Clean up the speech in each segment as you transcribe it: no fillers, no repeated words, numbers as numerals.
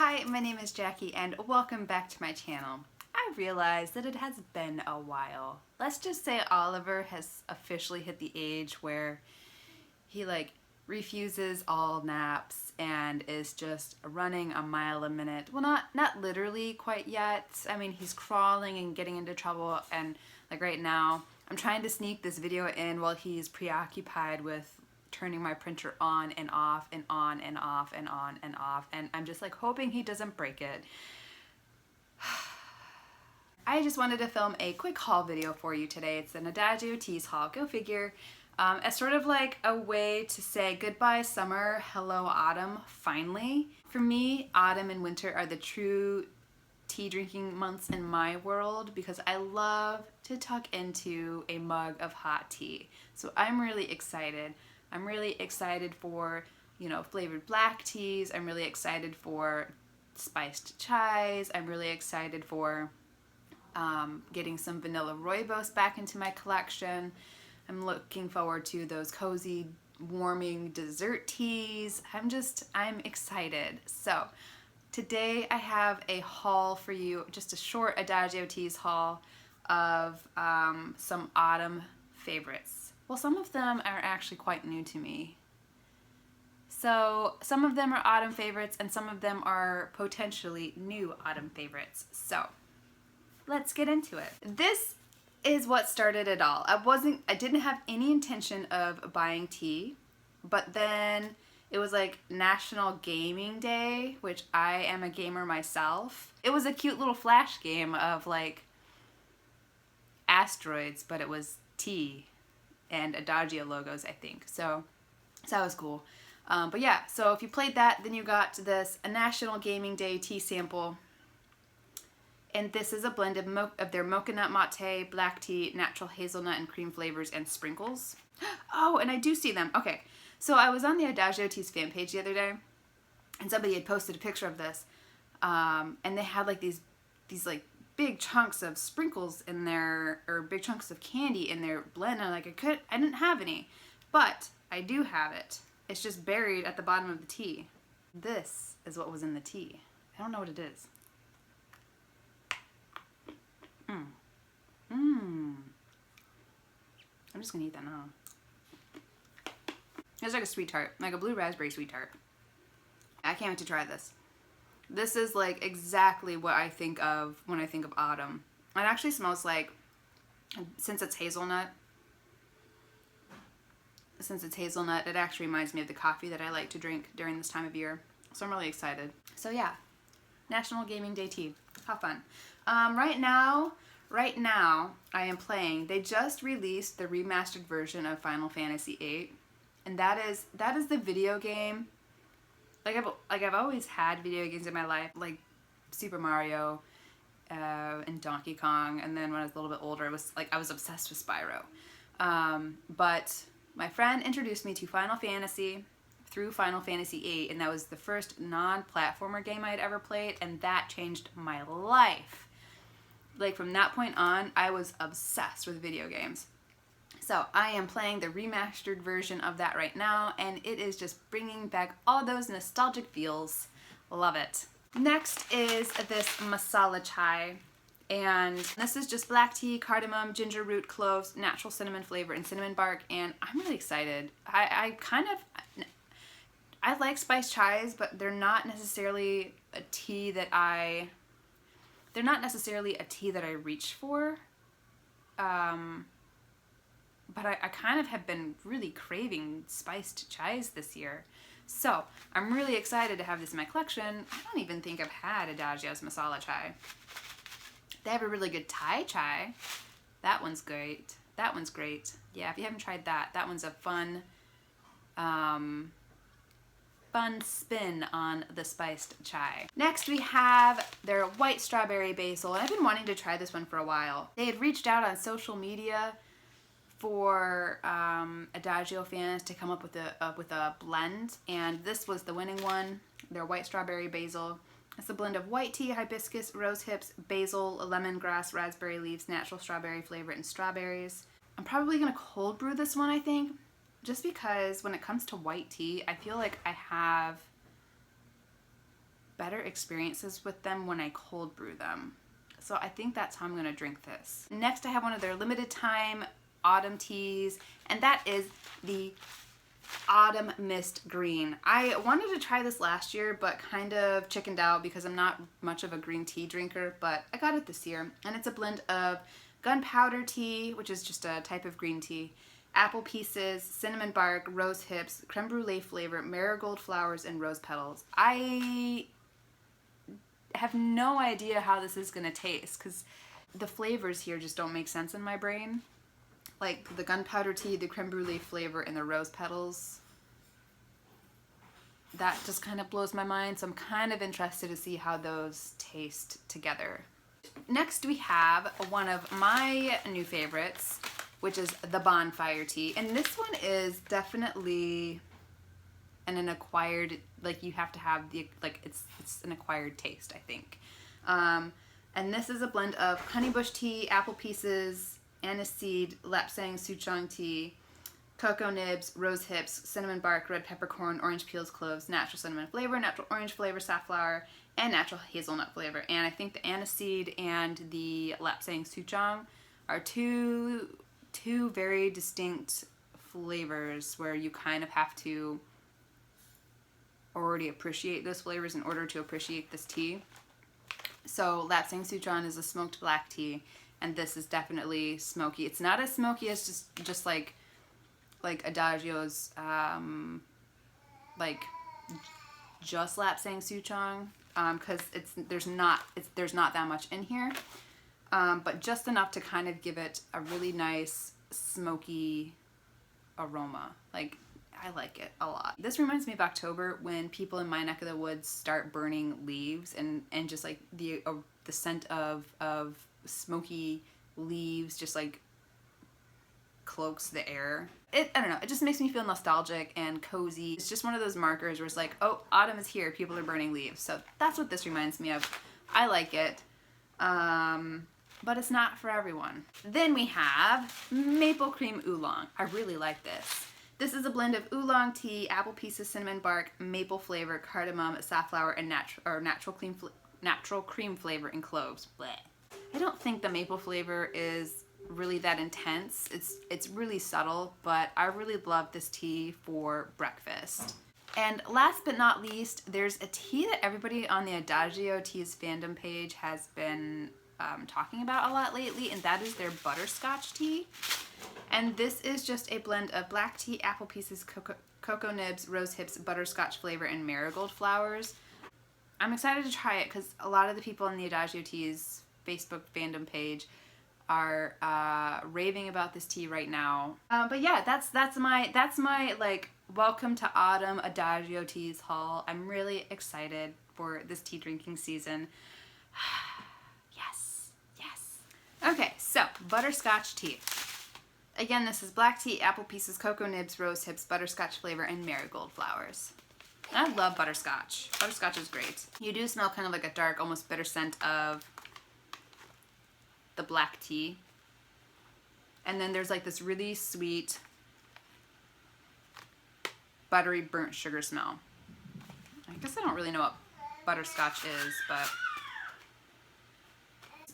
Hi, my name is Jackie and welcome back to my channel. I realize that it has been a while. Let's just say Oliver has officially hit the age where he refuses all naps and is just running a mile a minute. Well, not literally quite yet. I mean, he's crawling and getting into trouble, and right now I'm trying to sneak this video in while he's preoccupied with turning my printer on and off and on and off and on and off, and I'm just hoping he doesn't break it. I just wanted to film a quick haul video for you today. It's an Adagio Teas haul, go figure. As sort of a way to say goodbye summer, hello autumn, finally. For me, autumn and winter are the true tea drinking months in my world because I love to tuck into a mug of hot tea. So I'm really excited. I'm really excited for, flavored black teas. I'm really excited for spiced chais. I'm really excited for getting some vanilla rooibos back into my collection. I'm looking forward to those cozy, warming dessert teas. I'm excited. So today I have a haul for you, just a short Adagio Teas haul of some autumn favorites. Well, some of them are actually quite new to me. So some of them are autumn favorites and some of them are potentially new autumn favorites. So let's get into it. This is what started it all. I didn't have any intention of buying tea, but then it was National Gaming Day, which I am a gamer myself. It was a cute little flash game of Asteroids, but it was tea and Adagio logos, I think. So that was cool. But yeah, so if you played that, then you got a National Gaming Day tea sample. And this is a blend of their mocha nut mate, black tea, natural hazelnut and cream flavors, and sprinkles. Oh, and I do see them. Okay, so I was on the Adagio Teas fan page the other day, and somebody had posted a picture of this, and they had these big chunks of sprinkles in there, or big chunks of candy in their blend, and I didn't have any, but I do have it. It's just buried at the bottom of the tea. This is what was in the tea. I don't know what it is. I'm just gonna eat that now. It's like a sweet tart, like a blue raspberry sweet tart. I can't wait to try this. This is exactly what I think of when I think of autumn. It actually smells since it's hazelnut, it actually reminds me of the coffee that I like to drink during this time of year. So I'm really excited. So yeah, National Gaming Day tea. How fun. Right now I am playing, they just released the remastered version of Final Fantasy VIII, and that is the video game. I've always had video games in my life, like Super Mario and Donkey Kong, and then when I was a little bit older, it was I was obsessed with Spyro. But my friend introduced me to Final Fantasy through Final Fantasy VIII, and that was the first non-platformer game I had ever played, and that changed my life. From that point on, I was obsessed with video games. So I am playing the remastered version of that right now, and it is just bringing back all those nostalgic feels. Love it. Next is this masala chai, and this is just black tea, cardamom, ginger root, cloves, natural cinnamon flavor, and cinnamon bark, and I'm really excited. I like spiced chais, but they're not necessarily a tea that I reach for. But I kind of have been really craving spiced chais this year. So I'm really excited to have this in my collection. I don't even think I've had Adagio's masala chai. They have a really good Thai chai. That one's great. That one's great. Yeah, if you haven't tried that one's a fun spin on the spiced chai. Next we have their white strawberry basil. I've been wanting to try this one for a while. They had reached out on social media for Adagio fans to come up with a blend, and this was the winning one, their white strawberry basil. It's a blend of white tea, hibiscus, rose hips, basil, lemongrass, raspberry leaves, natural strawberry flavor, and strawberries. I'm probably gonna cold brew this one, I think, just because when it comes to white tea, I feel like I have better experiences with them when I cold brew them. So I think that's how I'm gonna drink this. Next, I have one of their limited time autumn teas, and that is the Autumn Mist Green. I wanted to try this last year, but kind of chickened out because I'm not much of a green tea drinker, but I got it this year. And it's a blend of gunpowder tea, which is just a type of green tea, apple pieces, cinnamon bark, rose hips, creme brulee flavor, marigold flowers, and rose petals. I have no idea how this is gonna taste because the flavors here just don't make sense in my brain. Like the gunpowder tea, the creme brulee flavor, and the rose petals. That just kind of blows my mind, so I'm kind of interested to see how those taste together. Next we have one of my new favorites, which is the Bonfire Tea. And this one is definitely an acquired, like you have to have the, like it's an acquired taste, I think. And this is a blend of honeybush tea, apple pieces, aniseed, lapsang souchong tea, cocoa nibs, rose hips, cinnamon bark, red peppercorn, orange peels, cloves, natural cinnamon flavor, natural orange flavor, safflower, and natural hazelnut flavor. And I think the aniseed and the lapsang souchong are two very distinct flavors where you kind of have to already appreciate those flavors in order to appreciate this tea. So lapsang souchong is a smoked black tea, and this is definitely smoky. It's not as smoky as just like Adagio's like just lapsang souchong, because there's not that much in here, but just enough to kind of give it a really nice smoky aroma. Like, I like it a lot. This reminds me of October when people in my neck of the woods start burning leaves, and just like the scent of smoky leaves just like cloaks the air. I don't know, it just makes me feel nostalgic and cozy. It's just one of those markers where it's like, oh, autumn is here, people are burning leaves. So that's what this reminds me of. I like it, but it's not for everyone. Then we have Maple Cream Oolong. I really like this. This is a blend of oolong tea, apple pieces, cinnamon bark, maple flavor, cardamom, safflower, and natural cream flavor, and cloves. Blech. I don't think the maple flavor is really that intense. It's really subtle, but I really love this tea for breakfast. And last but not least, there's a tea that everybody on the Adagio Teas fandom page has been talking about a lot lately, and that is their Butterscotch tea. And this is just a blend of black tea, apple pieces, cocoa nibs, rose hips, butterscotch flavor, and marigold flowers. I'm excited to try it because a lot of the people on the Adagio Teas Facebook fandom page are raving about this tea right now. But yeah, that's my like welcome to autumn Adagio Teas haul. I'm really excited for this tea drinking season. Yes. Okay, so butterscotch tea. Again, this is black tea, apple pieces, cocoa nibs, rose hips, butterscotch flavor, and marigold flowers. And I love butterscotch. Butterscotch is great. You do smell kind of like a dark, almost bitter scent of the black tea. And then there's like this really sweet, buttery burnt sugar smell. I guess I don't really know what butterscotch is, but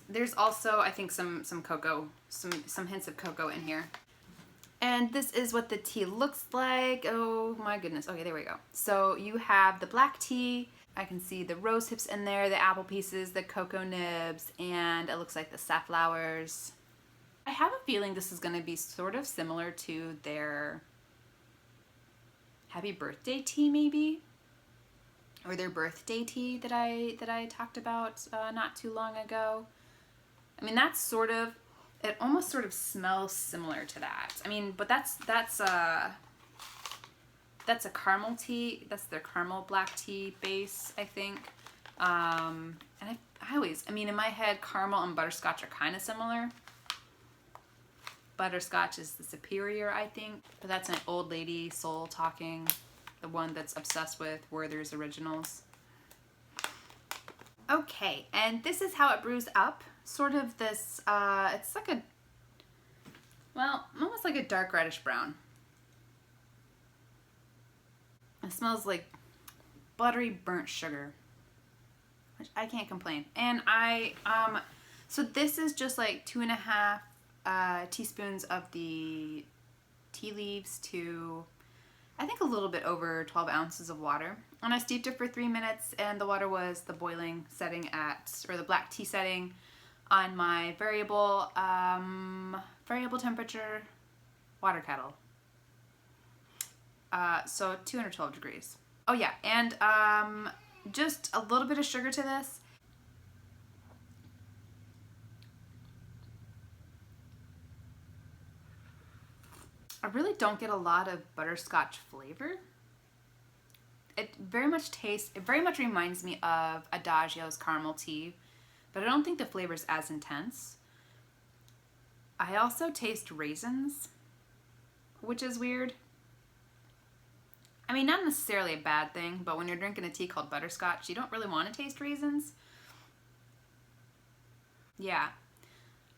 there's also, I think, some cocoa, some hints of cocoa in here. And this is what the tea looks like. Oh my goodness. Okay, there we go. So you have the black tea. I can see the rose hips in there, the apple pieces, the cocoa nibs, and it looks like the safflowers. I have a feeling this is going to be sort of similar to their happy birthday tea, maybe, or their birthday tea that I talked about not too long ago. I mean, that's sort of, it almost sort of smells similar to that. I mean, but that's a caramel tea. That's their caramel black tea base, I think. And I always, I mean, in my head, caramel and butterscotch are kind of similar. Butterscotch is the superior, I think. But that's an old lady soul talking, the one that's obsessed with Werther's Originals. Okay, and this is how it brews up. Sort of this, it's like a, well, almost like a dark reddish brown. It smells like buttery burnt sugar. I can't complain. And so this is just like 2.5 teaspoons of the tea leaves to, I think, a little bit over 12 ounces of water. And I steeped it for 3 minutes, and the water was the boiling setting or the black tea setting on my variable temperature water kettle. So 212 degrees. Oh yeah, and just a little bit of sugar to this. I really don't get a lot of butterscotch flavor. It very much reminds me of Adagio's caramel tea, but I don't think the flavor is as intense. I also taste raisins, which is weird. I mean, not necessarily a bad thing, but when you're drinking a tea called butterscotch, you don't really want to taste raisins. Yeah.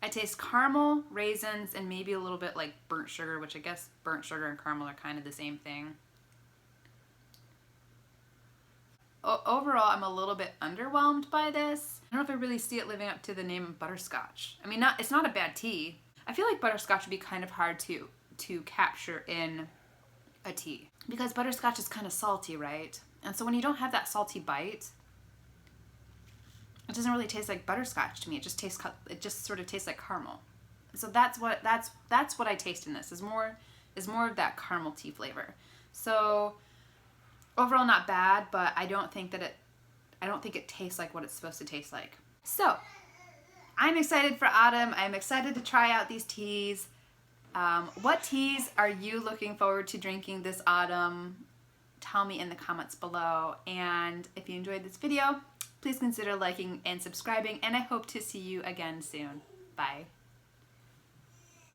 I taste caramel, raisins, and maybe a little bit like burnt sugar, which I guess burnt sugar and caramel are kind of the same thing. Overall, I'm a little bit underwhelmed by this. I don't know if I really see it living up to the name of butterscotch. I mean, it's not a bad tea. I feel like butterscotch would be kind of hard to capture in a tea, because butterscotch is kind of salty, right? And so when you don't have that salty bite, it doesn't really taste like butterscotch to me. It just sort of tastes like caramel. So that's what I taste in this, is more of that caramel tea flavor. So overall, not bad, but I don't think it tastes like what it's supposed to taste like. So I'm excited for autumn. I'm excited to try out these teas. What teas are you looking forward to drinking this autumn? Tell me in the comments below. And if you enjoyed this video, please consider liking and subscribing, and I hope to see you again soon. Bye.